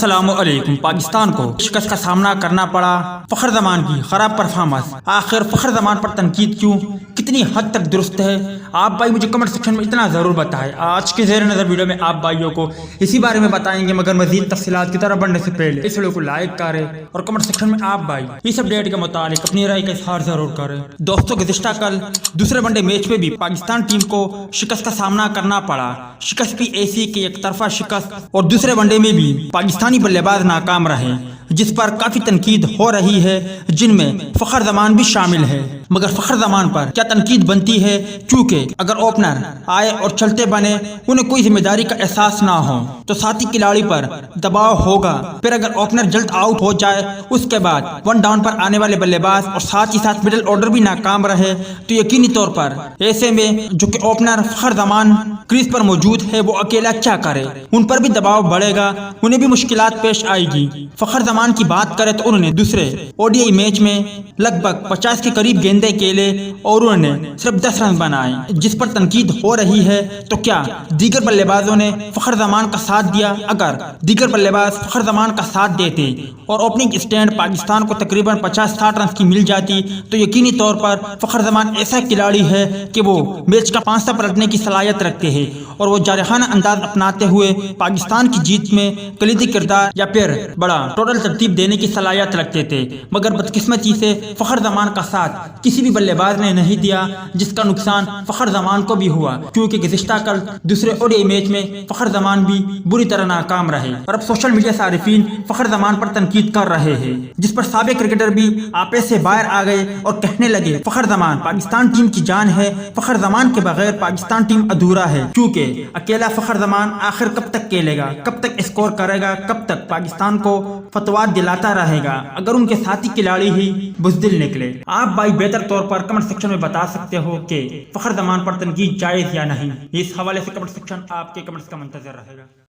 السلام علیکم۔ پاکستان کو شکست کا سامنا کرنا پڑا، فخر زمان کی خراب پرفارمنس۔ آخر فخر زمان پر تنقید کیوں، کتنی حد تک درست ہے؟ آپ بھائی مجھے کمنٹ سیکشن میں اتنا ضرور بتائیں۔ آج کے زیر نظر ویڈیو میں آپ بھائیوں کو اسی بارے میں بتائیں گے، مگر مزید تفصیلات کی طرف بڑھنے سے پہلے اس ویڈیو کو لائک کریں اور کمنٹ سیکشن میں آپ بھائی اس اپڈیٹ کے متعلق اپنی رائے کا اظہار ضرور کریں۔ دوستوں، گزشتہ کل دوسرے ون ڈے میچ میں بھی پاکستان ٹیم کو شکست کا سامنا کرنا پڑا۔ شکست بھی ایسی کہ ایک طرفہ شکست، اور دوسرے ون ڈے میں بھی پاکستانی بلے باز ناکام رہے، جس پر کافی تنقید ہو رہی ہے، جن میں فخر زمان بھی شامل ہے۔ مگر فخر زمان پر کیا تنقید بنتی ہے؟ کیونکہ اگر اوپنر آئے اور چلتے بنے، انہیں کوئی ذمہ داری کا احساس نہ ہو تو ساتھی کھلاڑی پر دباؤ ہوگا۔ پھر اگر اوپنر جلد آؤٹ ہو جائے، اس کے بعد ون ڈاؤن پر آنے والے بلے باز اور ساتھ ہی ساتھ مڈل آرڈر بھی ناکام رہے، تو یقینی طور پر ایسے میں جو کہ اوپنر فخر زمان کریز پر موجود ہے، وہ اکیلا کیا کرے؟ ان پر بھی دباؤ بڑھے گا، انہیں بھی مشکلات پیش آئے گی۔ فخر زمان کی بات کریں تو انہوں نے دوسرے ODI میچ میں لگ بھگ 50 کے قریب گیندیں کھیلے اور انہوں نے صرف 10 رن بنائے، جس پر تنقید ہو رہی ہے۔ تو کیا دیگر بلے بازوں نے فخر زمان کا ساتھ دیا؟ اگر دیگر بلے باز فخر زمان کا ساتھ دیتے اور اوپننگ اسٹینڈ پاکستان کو تقریباً 50-60 رن کی مل جاتی، تو یقینی طور پر فخر زمان ایسا کھلاڑی ہے کہ وہ میچ کا پانسہ پلٹنے کی صلاحیت رکھتے ہیں، اور وہ جارحانہ انداز اپناتے ہوئے پاکستان کی جیت میں کلیدی کردار یا پھر بڑا ٹوٹل ترتیب دینے کی صلاحیت رکھتے تھے۔ مگر بدقسمتی سے فخر زمان کا ساتھ کسی بھی بلے باز نے نہیں دیا، جس کا نقصان فخر زمان کو بھی ہوا، کیونکہ گزشتہ کل دوسرے ODI میچ میں فخر زمان بھی بری طرح ناکام رہے، اور اب سوشل میڈیا صارفین فخر زمان پر تنقید کر رہے ہیں، جس پر سابق کرکٹر بھی آپے سے باہر آ گئے اور کہنے لگے فخر زمان پاکستان ٹیم کی جان ہے، فخر زمان کے بغیر پاکستان ٹیم ادھورا ہے، کیونکہ اکیلا فخر زمان آخر کب تک کھیلے گا، کب تک اسکور کرے گا، کب تک پاکستان کو فتوات دلاتا رہے گا اگر ان کے ساتھی کھلاڑی ہی بزدل نکلے۔ آپ بھائی بہتر طور پر کمنٹ سیکشن میں بتا سکتے ہو کہ فخر زمان پر تنقید جائز یا نہیں۔ اس حوالے سے کمنٹ سیکشن آپ کے کمنٹس کا منتظر رہے گا۔